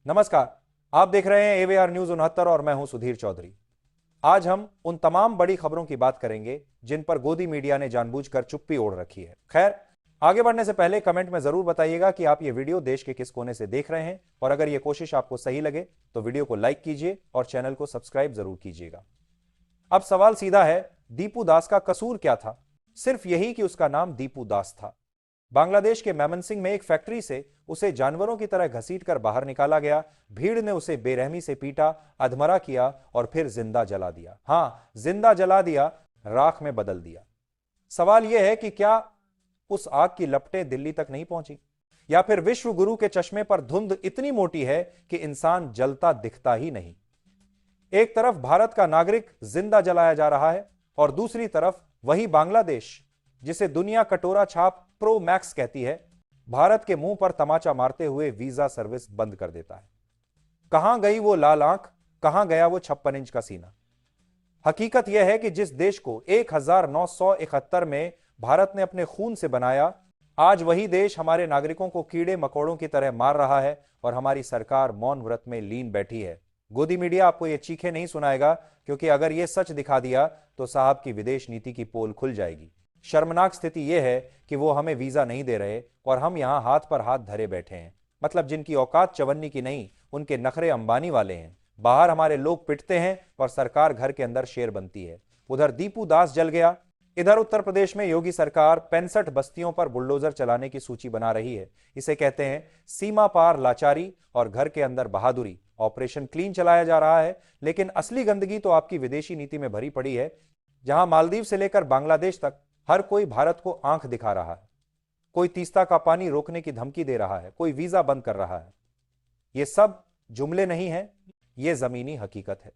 नमस्कार। आप देख रहे हैं एवीआर न्यूज 69 और मैं हूं सुधीर चौधरी। आज हम उन तमाम बड़ी खबरों की बात करेंगे जिन पर गोदी मीडिया ने जानबूझकर चुप्पी ओढ़ रखी है। खैर, आगे बढ़ने से पहले कमेंट में जरूर बताइएगा कि आप ये वीडियो देश के किस कोने से देख रहे हैं, और अगर ये कोशिश आपको सही लगे तो वीडियो को लाइक कीजिए और चैनल को सब्सक्राइब जरूर कीजिएगा। अब सवाल सीधा है, दीपू दास का कसूर क्या था? सिर्फ यही कि उसका नाम दीपू दास था। बांग्लादेश के मेमनसिंह में एक फैक्ट्री से उसे जानवरों की तरह घसीटकर बाहर निकाला गया। भीड़ ने उसे बेरहमी से पीटा, अधमरा किया और फिर जिंदा जला दिया। हां, जिंदा जला दिया, राख में बदल दिया। सवाल यह है कि क्या उस आग की लपटें दिल्ली तक नहीं पहुंची, या फिर विश्व गुरु के चश्मे पर धुंध इतनी मोटी है कि इंसान जलता दिखता ही नहीं। एक तरफ भारत का नागरिक जिंदा जलाया जा रहा है और दूसरी तरफ वही बांग्लादेश, जिसे दुनिया कटोरा छाप प्रो मैक्स कहती है, भारत के मुंह पर तमाचा मारते हुए वीजा सर्विस बंद कर देता है। कहां गई वो लाल आंख, कहां गया वो 56 इंच का सीना? हकीकत यह है कि जिस देश को 1971 में भारत ने अपने खून से बनाया, आज वही देश हमारे नागरिकों को कीड़े मकोड़ों की तरह मार रहा है और हमारी सरकार मौन व्रत में लीन बैठी है। गोदी मीडिया आपको ये चीखें नहीं सुनाएगा, क्योंकि अगर यह सच दिखा दिया तो साहब की विदेश नीति की पोल खुल जाएगी। शर्मनाक स्थिति यह है कि वो हमें वीजा नहीं दे रहे और हम यहां हाथ पर हाथ धरे बैठे हैं। मतलब जिनकी औकात चवन्नी की नहीं, उनके नखरे अंबानी वाले हैं। बाहर हमारे लोग पिटते हैं और सरकार घर के अंदर शेर बनती है। उधर दीपू दास जल गया, इधर उत्तर प्रदेश में योगी सरकार 65 बस्तियों पर बुलडोजर चलाने की सूची बना रही है। इसे कहते हैं सीमा पार लाचारी और घर के अंदर बहादुरी। ऑपरेशन क्लीन चलाया जा रहा है, लेकिन असली गंदगी तो आपकी विदेशी नीति में भरी पड़ी है, जहां मालदीव से लेकर बांग्लादेश तक हर कोई भारत को आंख दिखा रहा है। कोई तीस्ता का पानी रोकने की धमकी दे रहा है, कोई वीजा बंद कर रहा है। ये सब जुमले नहीं है, ये जमीनी हकीकत है।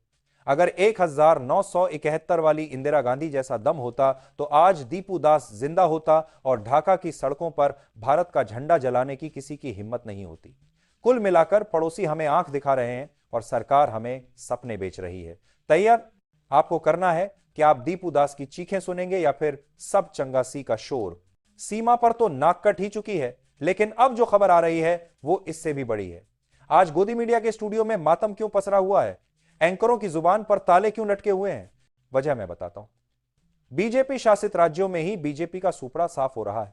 अगर 1971 वाली इंदिरा गांधी जैसा दम होता तो आज दीपू दास जिंदा होता और ढाका की सड़कों पर भारत का झंडा जलाने की किसी की हिम्मत नहीं होती। कुल मिलाकर पड़ोसी हमें आंख दिखा रहे हैं और सरकार हमें सपने बेच रही है। तैयार आपको करना है कि आप दीपू दास की चीखें सुनेंगे या फिर सब चंगासी का शोर? सीमा पर तो नाक कट ही चुकी है, लेकिन अब जो खबर आ रही है वो इससे भी बड़ी है। आज गोदी मीडिया के स्टूडियो में मातम क्यों पसरा हुआ है? एंकरों की जुबान पर ताले क्यों लटके हुए हैं? वजह मैं बताता हूं। बीजेपी शासित राज्यों में ही बीजेपी का सुपड़ा साफ हो रहा है।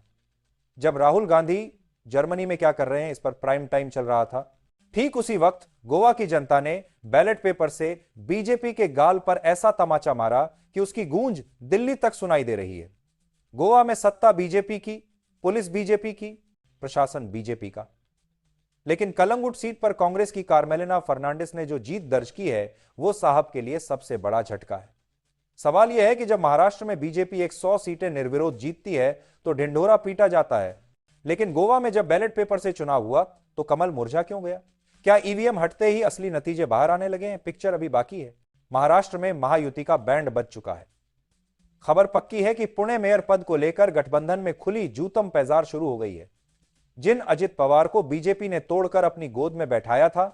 जब राहुल गांधी जर्मनी में क्या कर रहे हैं इस पर प्राइम टाइम चल रहा था, ठीक उसी वक्त गोवा की जनता ने बैलेट पेपर से बीजेपी के गाल पर ऐसा तमाचा मारा कि उसकी गूंज दिल्ली तक सुनाई दे रही है। गोवा में सत्ता बीजेपी की, पुलिस बीजेपी की, प्रशासन बीजेपी का। लेकिन कलंगुट सीट पर कांग्रेस की कार्मेलिना फर्नांडिस ने जो जीत दर्ज की है, वो साहब के लिए सबसे बड़ा झटका है। सवाल यह है कि जब महाराष्ट्र में बीजेपी 100 सीटें निर्विरोध जीतती है तो ढिंढोरा पीटा जाता है, लेकिन गोवा में जब बैलेट पेपर से चुनाव हुआ तो कमल मुरझा क्यों गया? क्या ईवीएम हटते ही असली नतीजे बाहर आने लगे हैं? पिक्चर अभी बाकी है। महाराष्ट्र में महायुति का बैंड बज चुका है। खबर पक्की है कि पुणे मेयर पद को लेकर गठबंधन में खुली जूतम पैजार शुरू हो गई है। जिन अजित पवार को बीजेपी ने तोड़कर अपनी गोद में बैठाया था,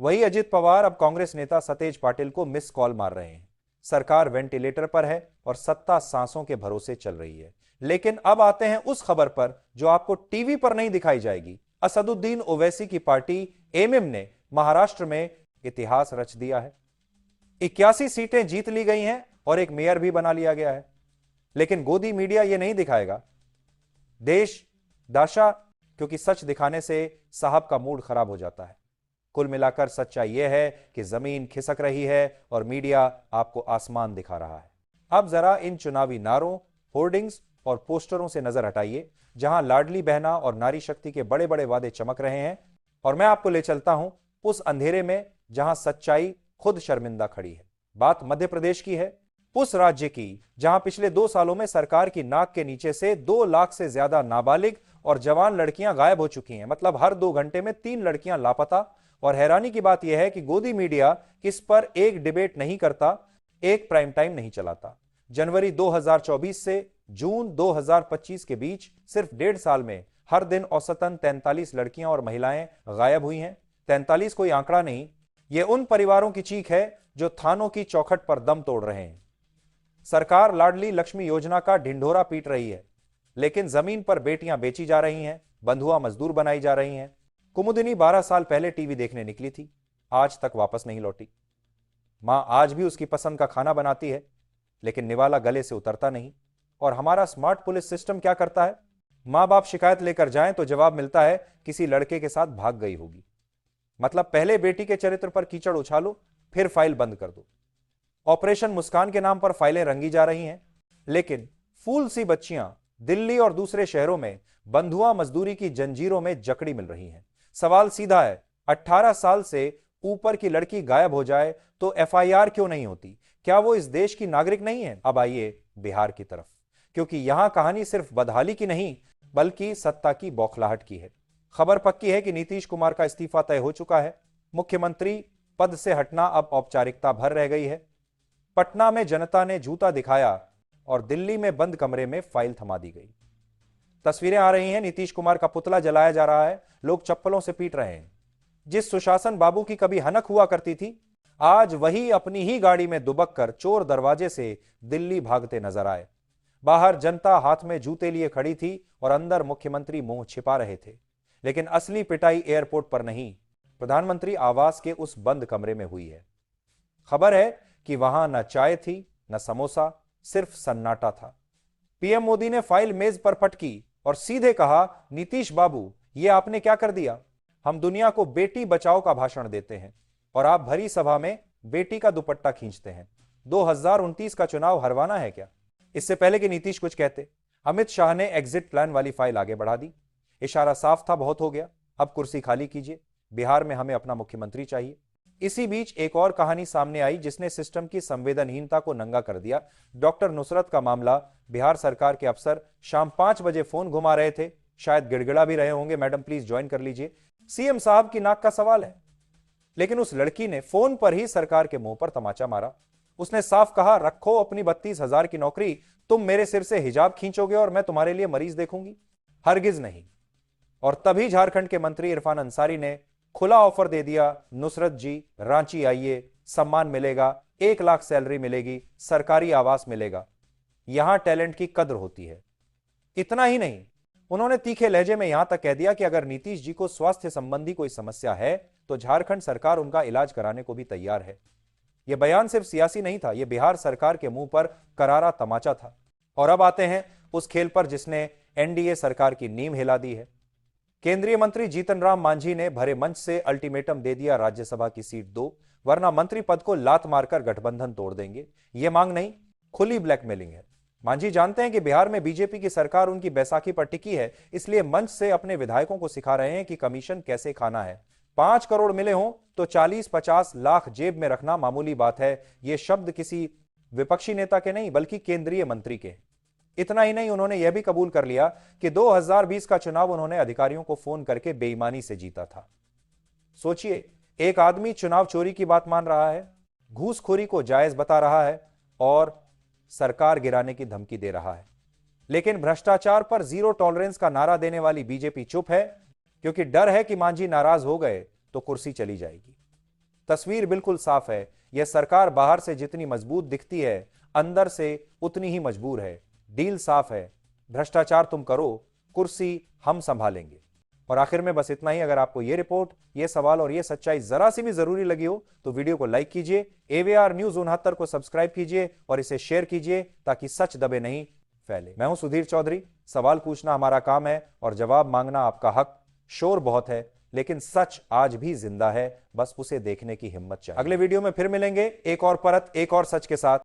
वही अजित पवार अब कांग्रेस नेता सतेज पाटिल को मिस कॉल मार रहे हैं। सरकार वेंटिलेटर पर है और सत्ता सांसों के भरोसे चल रही है। लेकिन अब आते हैं उस खबर पर जो आपको टीवी पर नहीं दिखाई जाएगी। असदुद्दीन ओवैसी की पार्टी एमएम ने महाराष्ट्र में इतिहास रच दिया है। 81 सीटें जीत ली गई हैं और एक मेयर भी बना लिया गया है। लेकिन गोदी मीडिया यह नहीं दिखाएगा। देश दाशा, क्योंकि सच दिखाने से साहब का मूड खराब हो जाता है। कुल मिलाकर सच्चाई यह है कि जमीन खिसक रही है और मीडिया आपको आसमान दिखा रहा है। अब जरा इन चुनावी नारों, होर्डिंग्स और पोस्टरों से नजर हटाइए, जहां लाडली बहना और नारी शक्ति के बड़े बड़े वादे चमक रहे हैं, और मैं आपको ले चलता हूं उस अंधेरे में जहां सच्चाई खुद शर्मिंदा खड़ी है। बात मध्य प्रदेश की है, उस राज्य की जहां पिछले 2 सालों में सरकार की नाक के नीचे से 2 लाख से ज्यादा नाबालिग और जवान लड़कियां गायब हो चुकी हैं। मतलब हर 2 घंटे में 3 लड़कियां लापता। और हैरानी की बात यह है कि गोदी मीडिया इस पर एक डिबेट नहीं करता, एक प्राइम टाइम नहीं चलाता। जनवरी 2024 से जून 2025 के बीच सिर्फ 1.5 साल में हर दिन औसतन 43 लड़कियां और महिलाएं गायब हुई हैं। 43 कोई आंकड़ा नहीं, यह उन परिवारों की चीख है जो थानों की चौखट पर दम तोड़ रहे हैं। सरकार लाडली लक्ष्मी योजना का ढिंढोरा पीट रही है, लेकिन जमीन पर बेटियां बेची जा रही हैं, बंधुआ मजदूर बनाई जा रही हैं। कुमुदिनी 12 साल पहले टीवी देखने निकली थी, आज तक वापस नहीं लौटी। मां आज भी उसकी पसंद का खाना बनाती है, लेकिन निवाला गले से उतरता नहीं। और हमारा स्मार्ट पुलिस सिस्टम क्या करता है? मां बाप शिकायत लेकर जाएं तो जवाब मिलता है किसी लड़के के साथ भाग गई होगी। मतलब पहले बेटी के चरित्र पर कीचड़ उछालो, फिर फाइल बंद कर दो। ऑपरेशन मुस्कान के नाम पर फाइलें रंगी जा रही हैं, लेकिन फूल सी बच्चियां दिल्ली और दूसरे शहरों में बंधुआ मजदूरी की जंजीरों में जकड़ी मिल रही हैं। सवाल सीधा है, 18 साल से ऊपर की लड़की गायब हो जाए तो एफआईआर क्यों नहीं होती? क्या वो इस देश की नागरिक नहीं है? अब आइए बिहार की तरफ, क्योंकि यहां कहानी सिर्फ बदहाली की नहीं बल्कि सत्ता की बौखलाहट की है। खबर पक्की है कि नीतीश कुमार का इस्तीफा तय हो चुका है। मुख्यमंत्री पद से हटना अब औपचारिकता भर रह गई है। पटना में जनता ने जूता दिखाया और दिल्ली में बंद कमरे में फाइल थमा दी गई। तस्वीरें आ रही हैं, नीतीश कुमार का पुतला जलाया जा रहा है, लोग चप्पलों से पीट रहे हैं। जिस सुशासन बाबू की कभी हनक हुआ करती थी, आज वही अपनी ही गाड़ी में दुबक कर चोर दरवाजे से दिल्ली भागते नजर आए। बाहर जनता हाथ में जूते लिए खड़ी थी और अंदर मुख्यमंत्री मुंह छिपा रहे थे। लेकिन असली पिटाई एयरपोर्ट पर नहीं, प्रधानमंत्री आवास के उस बंद कमरे में हुई है। खबर है कि वहां न चाय थी न समोसा, सिर्फ सन्नाटा था। पीएम मोदी ने फाइल मेज पर पटकी और सीधे कहा, नीतीश बाबू ये आपने क्या कर दिया? हम दुनिया को बेटी बचाओ का भाषण देते हैं और आप भरी सभा में बेटी का दुपट्टा खींचते हैं। 2029 का चुनाव हरवाना है क्या? इससे पहले कि नीतीश कुछ कहते, अमित शाह ने एग्जिट प्लान वाली फाइल आगे बढ़ा दी। इशारा साफ था, बहुत हो गया, अब कुर्सी खाली कीजिए, बिहार में हमें अपना मुख्यमंत्री चाहिए। इसी बीच एक और कहानी सामने आई जिसने सिस्टम की संवेदनहीनता को नंगा कर दिया। डॉक्टर नुसरत का मामला। बिहार सरकार के अफसर शाम 5 बजे फोन घुमा रहे थे, शायद गिड़गिड़ा भी रहे होंगे, मैडम प्लीज ज्वाइन कर लीजिए। सीएम साहब की नाक का सवाल है, लेकिन उस लड़की ने फोन पर ही सरकार के मुंह पर तमाचा मारा। उसने साफ कहा, रखो अपनी 32,000 की नौकरी, तुम मेरे सिर से हिजाब खींचोगे और मैं तुम्हारे लिए मरीज देखूंगी? हरगिज नहीं। और तभी झारखंड के मंत्री इरफान अंसारी ने खुला ऑफर दे दिया, नुसरत जी रांची आइए, सम्मान मिलेगा, 1 लाख सैलरी मिलेगी, सरकारी आवास मिलेगा। यहां टैलेंट की कद्र होती है। इतना ही नहीं, उन्होंने तीखे लहजे में यहां तक कह दिया कि अगर नीतीश जी को स्वास्थ्य संबंधी कोई समस्या है तो झारखंड सरकार उनका इलाज कराने को भी तैयार है। यह बयान सिर्फ सियासी नहीं था, यह बिहार सरकार के मुंह पर करारा तमाचा था। और अब आते हैं उस खेल पर जिसने एनडीए सरकार की नींव हिला दी है। केंद्रीय मंत्री जीतन राम मांझी ने भरे मंच से अल्टीमेटम दे दिया, राज्यसभा की सीट दो वरना मंत्री पद को लात मारकर गठबंधन तोड़ देंगे। यह मांग नहीं, खुली ब्लैकमेलिंग है। मांझी जानते हैं कि बिहार में बीजेपी की सरकार उनकी बैसाखी पर टिकी है, इसलिए मंच से अपने विधायकों को सिखा रहे हैं कि कमीशन कैसे खाना है। 5 करोड़ मिले हों तो 40-50 लाख जेब में रखना मामूली बात है। यह शब्द किसी विपक्षी नेता के नहीं बल्कि केंद्रीय मंत्री के। इतना ही नहीं, उन्होंने यह भी कबूल कर लिया कि 2020 का चुनाव उन्होंने अधिकारियों को फोन करके बेईमानी से जीता था। सोचिए, एक आदमी चुनाव चोरी की बात मान रहा है, घूसखोरी को जायज बता रहा है और सरकार गिराने की धमकी दे रहा है। लेकिन भ्रष्टाचार पर जीरो टॉलरेंस का नारा देने वाली बीजेपी चुप है, क्योंकि डर है कि मांझी नाराज हो गए तो कुर्सी चली जाएगी। तस्वीर बिल्कुल साफ है, यह सरकार बाहर से जितनी मजबूत दिखती है अंदर से उतनी ही मजबूर है। डील साफ है, भ्रष्टाचार तुम करो, कुर्सी हम संभालेंगे। और आखिर में बस इतना ही। अगर आपको यह रिपोर्ट, यह सवाल और यह सच्चाई जरा सी भी जरूरी लगी हो तो वीडियो को लाइक कीजिए, एवीआर न्यूज 69 को सब्सक्राइब कीजिए और इसे शेयर कीजिए ताकि सच दबे नहीं फैले। मैं हूं सुधीर चौधरी। सवाल पूछना हमारा काम है और जवाब मांगना आपका हक। शोर बहुत है लेकिन सच आज भी जिंदा है, बस उसे देखने की हिम्मत चाहिए। अगले वीडियो में फिर मिलेंगे एक और परत, एक और सच के साथ।